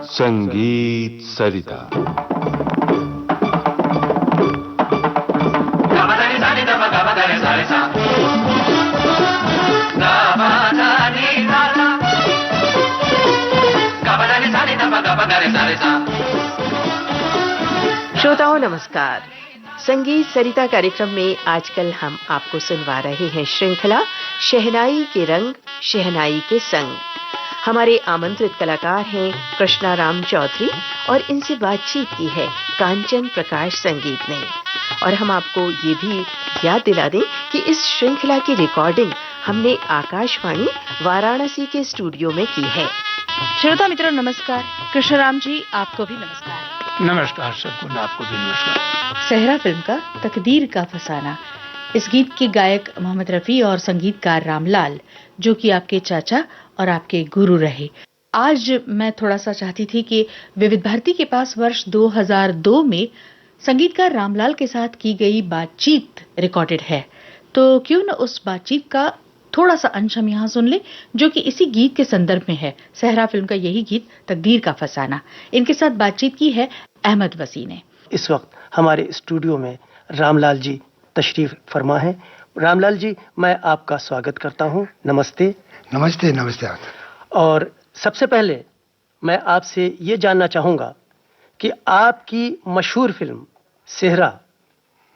संगीत सरिता। श्रोताओं नमस्कार। संगीत सरिता कार्यक्रम में आजकल हम आपको सुनवा रहे हैं श्रृंखला शहनाई के रंग शहनाई के संग। हमारे आमंत्रित कलाकार हैं कृष्णाराम चौधरी और इनसे बातचीत की है कांचन प्रकाश संगीत ने। और हम आपको ये भी याद दिला दें कि इस श्रृंखला की रिकॉर्डिंग हमने आकाशवाणी वाराणसी के स्टूडियो में की है। श्रोता मित्रों नमस्कार। कृष्णराम जी आपको भी नमस्कार। नमस्कार सबको, आपको भी नमस्कार। सहरा फिल्म का तकदीर का फसाना, इस गीत के गायक मोहम्मद रफी और संगीतकार रामलाल, जो कि आपके चाचा और आपके गुरु रहे। आज मैं थोड़ा सा चाहती थी कि विविध भारती के पास वर्ष 2002 में संगीतकार रामलाल के साथ की गई बातचीत रिकॉर्डेड है, तो क्यों न उस बातचीत का थोड़ा सा अंश हम यहाँ सुन ले, जो कि इसी गीत के संदर्भ में है। सहरा फिल्म का यही गीत तकदीर का फसाना। इनके साथ बातचीत की है अहमद वसी ने। इस वक्त हमारे स्टूडियो में रामलाल जी तशरीफ फरमा है। रामलाल जी, मैं आपका स्वागत करता हूँ। नमस्ते। नमस्ते। नमस्ते। और सबसे पहले मैं आपसे ये जानना चाहूँगा कि आपकी मशहूर फिल्म सेहरा,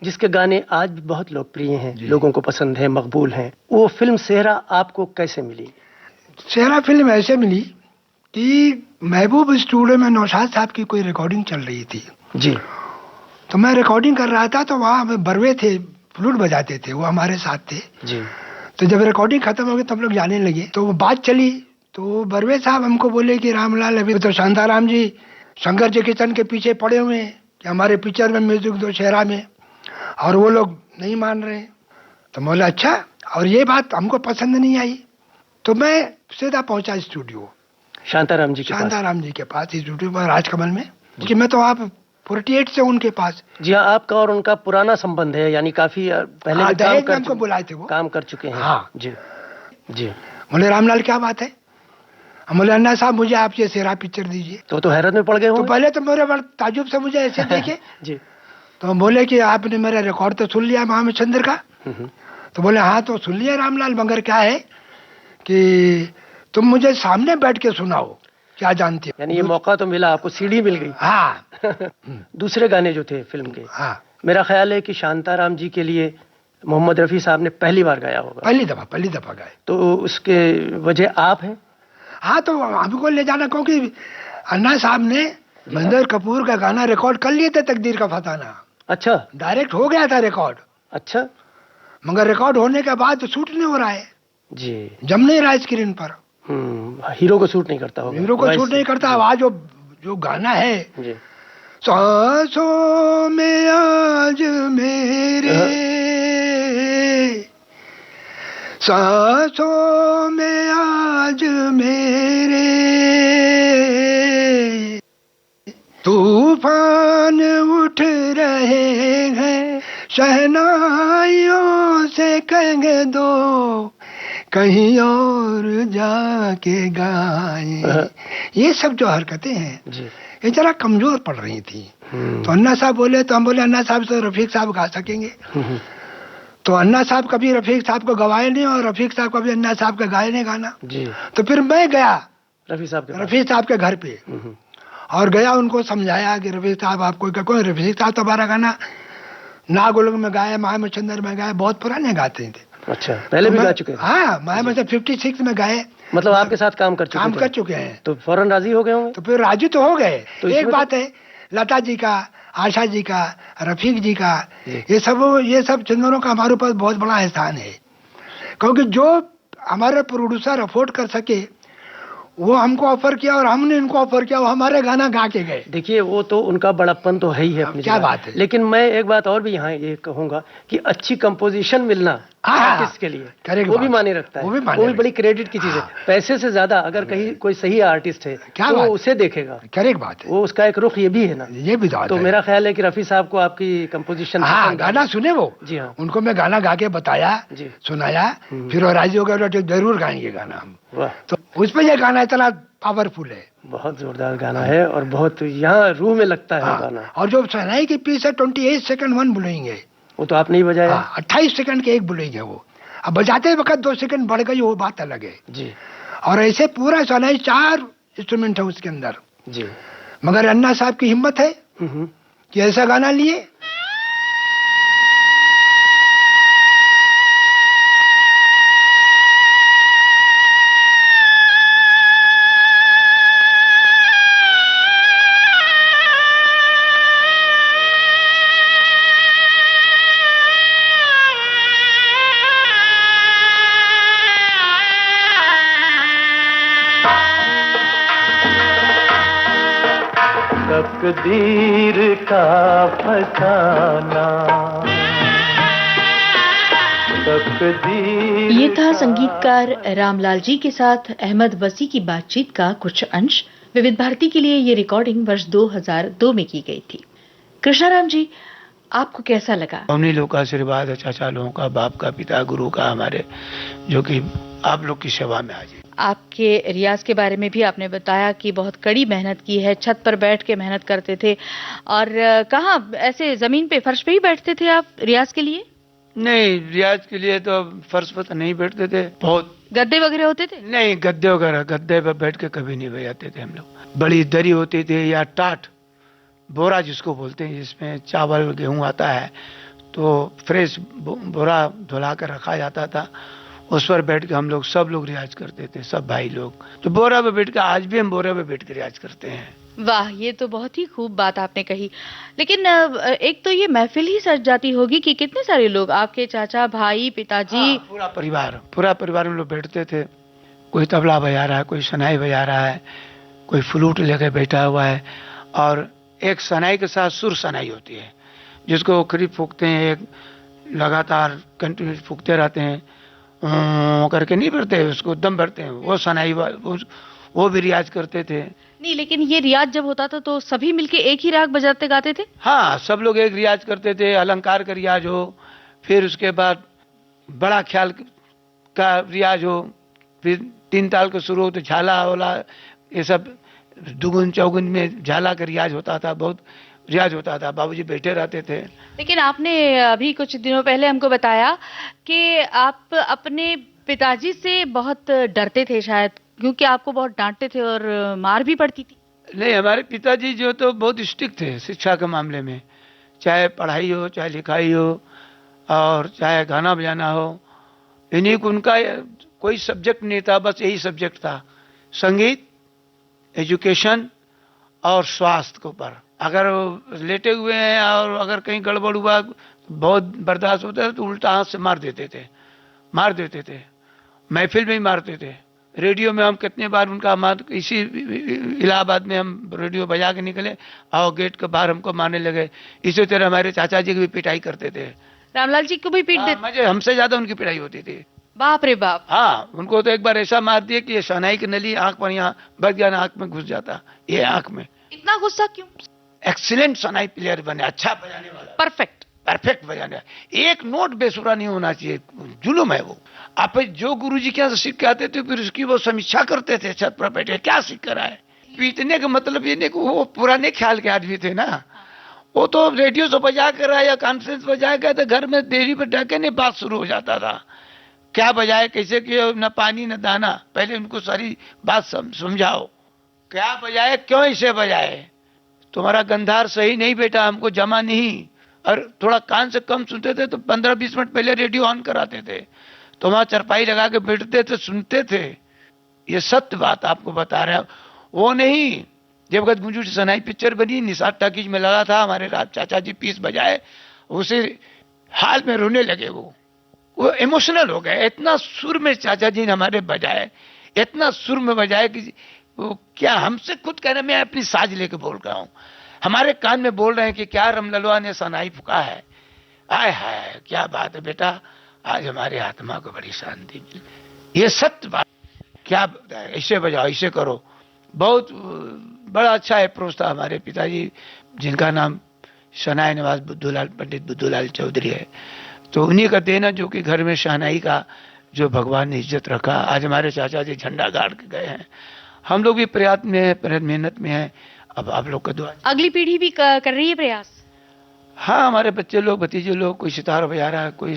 जिसके गाने आज भी बहुत लोकप्रिय हैं, लोगों को पसंद है, मकबूल हैं, वो फिल्म सेहरा आपको कैसे मिली? सेहरा फिल्म ऐसे मिली कि महबूब स्टूडियो में नौशाद साहब की कोई रिकॉर्डिंग चल रही थी जी। तो मैं रिकॉर्डिंग कर रहा था, तो वहाँ बरवे थे, फ्लूट बजाते थे, वो हमारे साथ थे जी। तो जब रिकॉर्डिंग खत्म हो गई तो हम लोग जाने लगे, तो वो बात चली, तो बरवे साहब हमको बोले कि रामलाल, अभी तो शांताराम जी शंकर जी किचन के पीछे पड़े हुए हैं कि हमारे पिक्चर में म्यूजिक दो सेहरा में, और वो लोग नहीं मान रहे। तो बोला अच्छा, और ये बात हमको पसंद नहीं आई, तो मैं सीधा पहुंचा स्टूडियो शांताराम जी के पास स्टूडियो पर राजकमल में, कि मैं तो आप 48 से उनके पास। जी हाँ, आपका और उनका पुराना संबंध है, यानी काफी पहले भी हमको बुलाए थे, वो काम कर चुके हैं। हाँ जी जी। बोले रामलाल क्या बात है? हम बोले अन्ना साहब मुझे आप ये सेहरा पिक्चर दीजिए। तो हैरत में पड़ गए। तो पहले तो मेरे बड़े ताजुब से मुझे ऐसे देखे जी। तो हम बोले कि आपने मेरा रिकॉर्ड तो सुन लिया महामचंद्र का? तो बोले हाँ तो सुन लिया रामलाल, मगर क्या है कि तुम मुझे सामने बैठ के सुनाओ, क्या जानते हो। यानी ये मौका तो मिला आपको, सीढ़ी मिल गई। हाँ। दूसरे गाने जो थे फिल्म के, हाँ, मेरा ख्याल है कि शांताराम जी के लिए मोहम्मद रफी साहब ने पहली बार गाया होगा। पहली दफा गाए। तो उसके वजह आप हैं? हाँ, तो हमको ले जाना, क्योंकि अन्ना साहब ने महेंद्र कपूर का गाना रिकॉर्ड कर लिए थे, तकदीर का फसाना। अच्छा। डायरेक्ट हो गया था रिकॉर्ड। अच्छा। मगर रिकॉर्ड होने के बाद तो शूट नहीं हो रहा है जी, जम नहीं रहा स्क्रीन पर। हीरो को शूट नहीं करता होगा। हीरो को शूट नहीं करता। आज जो गाना है जी, सांसों में आज मेरे, सांसों में आज मेरे तूफान उठ रहे हैं, शहनाइयों से कह दो कहीं और जाके गाएं। ये सब जो हरकतें हैं जी, ये जरा कमजोर पड़ रही थी। तो अन्ना साहब बोले, तो हम बोले अन्ना साहब से रफीक साहब गा सकेंगे। तो अन्ना साहब कभी रफीक साहब को गवाए नहीं, और रफीक साहब कभी अन्ना साहब का गाए नहीं गाना जी। तो फिर मैं गया रफीक साहब के घर पे, और गया, उनको समझाया कि रफीक साहब आपको रफीक साहब तो हमारा गाना नागुलग में गाए, महामचंद्र में गाए, बहुत पुराने गाते थे। अच्छा, पहले भी गा चुके हैं? हाँ, महामचंद्र 56 में गाए। मतलब आपके साथ काम कर चुके हैं। तो फौरन राजी हो गए होंगे? तो फिर राजी तो हो गए। तो एक बात है, लता जी का, आशा जी का, रफीक जी का, ये सब सिंगरों का हमारे ऊपर बहुत बड़ा एहसान है, क्योंकि जो हमारे प्रोड्यूसर अफोर्ड कर सके वो हमको ऑफर किया, और हमने इनको ऑफर किया, वो हमारे गाना गा के गए। देखिए, वो तो उनका बड़प्पन तो है ही है अपनी क्या बात है। लेकिन मैं एक बात और भी यहाँ ये कहूँगा कि अच्छी कंपोजिशन मिलना आर्टिस्ट के लिए, करेक्ट वो बात। भी माने रखता है, वो भी माने वो भी रखता बड़ी क्रेडिट की चीज है। पैसे से ज्यादा अगर कहीं कोई सही आर्टिस्ट है क्या तो बात वो उसे देखेगा, करेक्ट बात है। वो उसका एक रुख ये भी है ना। ये भी बात तो है। मेरा ख्याल है कि रफी साहब को आपकी कंपोजिशन हाँ, गाना सुने वो। जी हाँ उनको मैं गाना गा के बताया, जी। सुनाया, फिर वो राजी हो गए, बोले, जरूर गाएंगे गाना हम। वाह, तो उसमें ये गाना इतना पावरफुल है। बहुत जोरदार गाना है और बहुत यहाँ रूह में लगता है गाना। और जो शहनाई की पीस है 28 सेकंड 1 बुलेंगे, वो तो आपने ही बजाया। 28 सेकंड के 1 बुलेंगे वो। अब बजाते वक्त 2 सेकंड बढ़ गई, वो बात अलग है जी और ऐसे पूरा शहनाई 4 इंस्ट्रूमेंट है उसके अंदर। जी। मगर अन्ना साहब की हिम्मत है कि ऐसा गाना लिए। तकदीर का फसाना, तकदीर। ये था संगीतकार रामलाल जी के साथ अहमद वसी की बातचीत का कुछ अंश। विविध भारती के लिए ये रिकॉर्डिंग वर्ष 2002 में की गई थी। कृष्णाराम जी, आपको कैसा लगा? उन्हीं लोग का आशीर्वाद है, चाचा लोगों का, बाप का, पिता, गुरु का हमारे, जो कि आप लोग की सेवा में आज है। आपके रियाज के बारे में भी आपने बताया कि बहुत कड़ी मेहनत की है, छत पर बैठ के मेहनत करते थे। और कहाँ, ऐसे जमीन पे, फर्श पे ही बैठते थे आप रियाज के लिए? नहीं, रियाज के लिए तो फर्श पर तो नहीं बैठते थे, बहुत गद्दे वगैरह होते थे? नहीं, गद्दे वगैरह, गद्दे पर बैठ के कभी नहीं बजाते थे हम लोग। बड़ी दरी होती थी या टाट, बोरा जिसको बोलते हैं, जिसमें चावल गेहूं आता है, तो फ्रेश बोरा धुला कर रखा जाता था, उस पर बैठ के हम लोग सब लोग रियाज करते थे, सब भाई लोग। तो बोरा पे बैठ के, आज भी हम बोरा पे बैठ के रियाज करते हैं। वाह, ये तो बहुत ही खूब बात आपने कही। लेकिन एक तो ये महफिल ही सज जाती होगी कि कितने सारे लोग, आपके चाचा, भाई, पिताजी, पूरा परिवार हम लोग बैठते थे। कोई तबला बजा रहा है, कोई शनाई बजा रहा है, कोई फ्लूट लेकर बैठा हुआ है, और एक शनाई के साथ सुर शनाई होती है, जिसको करीब फूकते हैं, एक लगातार कंटिन्यू फूकते रहते हैं, करके नहीं भरते, उसको दम भरते हैं, वो शनाई, वो भी रियाज करते थे। नहीं, लेकिन ये रियाज जब होता था तो सभी मिलके एक ही राग बजाते गाते थे? हाँ, सब लोग एक रियाज करते थे, अलंकार का रियाज हो, फिर उसके बाद बड़ा ख्याल का रियाज हो, फिर 3 ताल का शुरू हो तो झाला वाला, ये सब दुगुन चौगुन में झाला का रियाज होता था, बहुत रियाज होता था, बाबूजी बैठे रहते थे। लेकिन आपने अभी कुछ दिनों पहले हमको बताया कि आप अपने पिताजी से बहुत डरते थे शायद, क्योंकि आपको बहुत डांटते थे और मार भी पड़ती थी। नहीं, हमारे पिताजी जो तो बहुत स्ट्रिक्ट थे शिक्षा के मामले में, चाहे पढ़ाई हो, चाहे लिखाई हो, और चाहे गाना बजाना हो, इन्हीं को, उनका कोई सब्जेक्ट नहीं था, बस यही सब्जेक्ट था, संगीत, एजुकेशन और स्वास्थ्य के ऊपर। अगर लेटे हुए हैं और अगर कहीं गड़बड़ हुआ, बहुत बर्दाश्त होता है, तो उल्टा हाथ से मार देते थे, महफिल में ही मारते थे। रेडियो में हम कितने बार उनका इसी इलाहाबाद में हम रेडियो बजा के निकले और गेट के बाहर हमको मारने लगे। इसी तरह हमारे चाचा जी की भी पिटाई करते थे। रामलाल जी को भी पीट देते? मुझे हमसे ज्यादा उनकी पिटाई होती थी। बाप रे बाप। हाँ, उनको तो एक बार ऐसा मार दिया कि ये शहनाई की नली आंख पर यहाँ बच गया, आंख में घुस जाता, ये आंख में। इतना गुस्सा क्यों? एक्सीलेंट शहनाई प्लेयर बने, अच्छा बजाने वाला, परफेक्ट बजाने वाला, एक नोट बेसुरा नहीं होना चाहिए, जुल्म है वो। आप जो गुरुजी के यहाँ सीख के आते थे, फिर उसकी वो समीक्षा करते थे छत पर बैठे, क्या सीख कर आए। पीटने का मतलब ये नहीं कि वो पुराने ख्याल के आदमी थे ना, वो तो रेडियो से बजा कर आया या कॉन्फ्रेंस बजा गया तो घर में देरी पर ढके नहीं, बात शुरू हो जाता था, क्या बजाए, कैसे किए, न पानी न दाना, पहले उनको सारी बात समझाओ, क्या बजाए, क्यों इसे बजाए, तुम्हारा गंधार सही नहीं बेटा, हमको जमा नहीं। और थोड़ा कान से कम सुनते थे तो 15-20 मिनट पहले रेडियो ऑन कराते थे, तो वहां चरपाई लगा के बैठते थे, सुनते थे। ये सत्य बात आपको बता रहे हैं, वो नहीं। जब गदगुंजू सनाई पिक्चर बनी, निषाद टाकीज में लगा था, हमारे चाचा जी पीस बजाए, उसे हाल में रोने लगे, वो इमोशनल हो गए। इतना सुर में चाचा जी ने हमारे बजाए, इतना सुर में बजाए कि वो क्या, हमसे खुद कह रहे, मैं अपनी साज लेके बोल रहा हूँ, हमारे कान में बोल रहे हैं कि क्या रमललवा ने सनाई फुका है, आय हाय क्या बात है बेटा, आज हमारे आत्मा को बड़ी शांति मिली। ये सत्य बात, क्या ऐसे बजाओ, ऐसे करो। बहुत बड़ा अच्छा है प्रोत्साह हमारे पिताजी, जिनका नाम शहनाई नवाज बुद्धूलाल, पंडित बुद्धूलाल चौधरी है, तो उन्हीं का देना जो कि घर में शहनाई का जो भगवान ने इज्जत रखा। आज हमारे चाचा जी झंडा गाड़ के गए हैं, हम लोग भी प्रयास में है, मेहनत में है। अब आप लोग का दुआ। अगली पीढ़ी भी कर रही है प्रयास? हाँ, हमारे बच्चे लोग, भतीजे लोग, कोई सितार बजा रहा है, कोई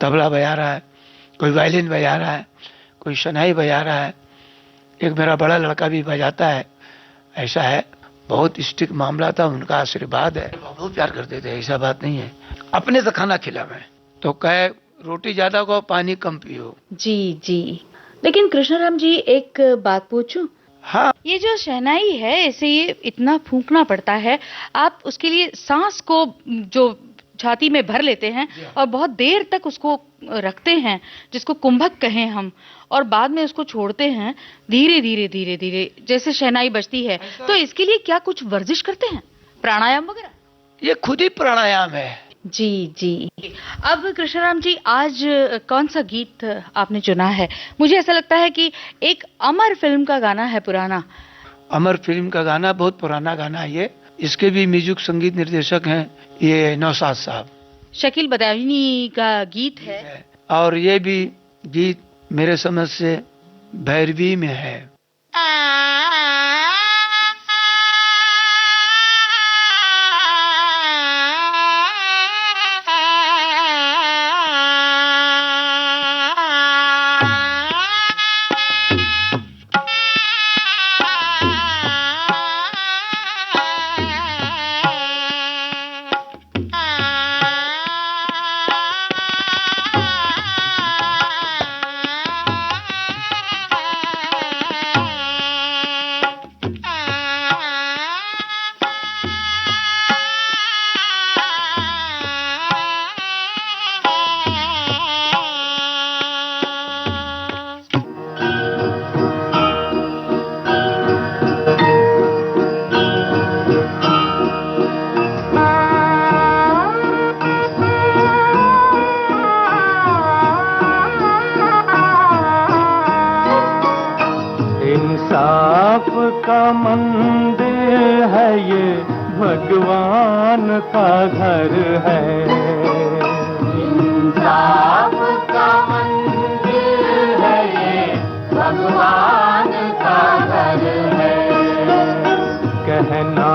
तबला बजा रहा है, कोई वायलिन बजा रहा है, कोई शहनाई बजा रहा है। एक मेरा बड़ा लड़का भी बजाता है। ऐसा है, बहुत स्ट्रिक्ट मामला था, उनका आशीर्वाद है, बहुत प्यार करते थे, ऐसा बात नहीं है। अपने से खाना खिला मैं तो कहे रोटी ज्यादा खाओ, पानी कम पियो। जी जी। लेकिन कृष्णराम जी, एक बात पूछूं? हाँ, ये जो शहनाई है, इसे ये इतना फूंकना पड़ता है, आप उसके लिए सांस को जो छाती में भर लेते हैं और बहुत देर तक उसको रखते हैं, जिसको कुंभक कहें हम, और बाद में उसको छोड़ते हैं धीरे धीरे धीरे धीरे, जैसे शहनाई बजती है। तो इसके लिए क्या कुछ वर्जिश करते हैं, प्राणायाम वगैरह? ये खुद ही प्राणायाम है। जी जी। अब कृष्णराम जी, आज कौन सा गीत आपने चुना है? मुझे ऐसा लगता है कि एक अमर फिल्म का गाना है, पुराना। अमर फिल्म का गाना, बहुत पुराना गाना है ये। इसके भी म्यूजिक संगीत निर्देशक हैं ये नौशाद साहब, शकील बदायूनी का गीत है। और ये भी गीत मेरे समझ से भैरवी में है। इंसाफ का मंदिर है ये, भगवान का घर है। इंसाफ का मंदिर है ये, भगवान का घर है। कहना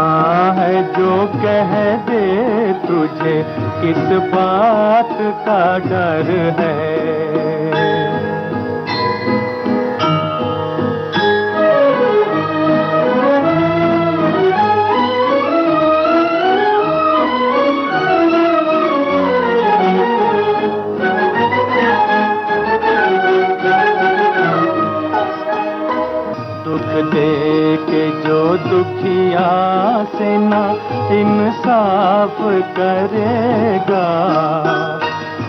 है जो कह दे तुझे, किस बात का डर है। दे के जो दुखिया से ना इंसाफ करेगा,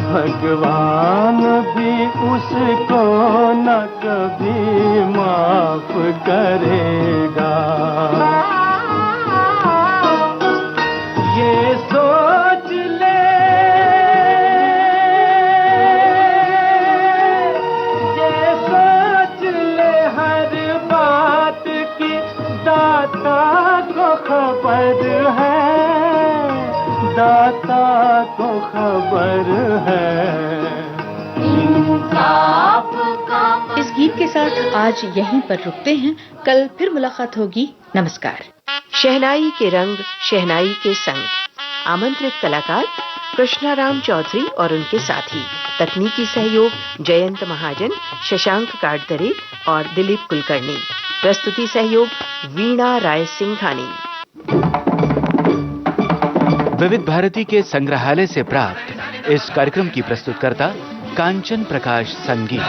भगवान भी उसको न कभी माफ करेगा। ये सोच ले, ये सोच ले हर बात की दाता को खबर है, दाता को खबर है। इस गीत के साथ आज यहीं पर रुकते हैं, कल फिर मुलाकात होगी। नमस्कार। शहनाई के रंग, शहनाई के संग। आमंत्रित कलाकार कृष्णाराम चौधरी और उनके साथी। तकनीकी सहयोग जयंत महाजन, शशांक काटदरे और दिलीप कुलकर्णी। प्रस्तुति सहयोग वीणा राय सिंघानी। विविध भारती के संग्रहालय से प्राप्त इस कार्यक्रम की प्रस्तुतकर्ता कांचन प्रकाश संगीत।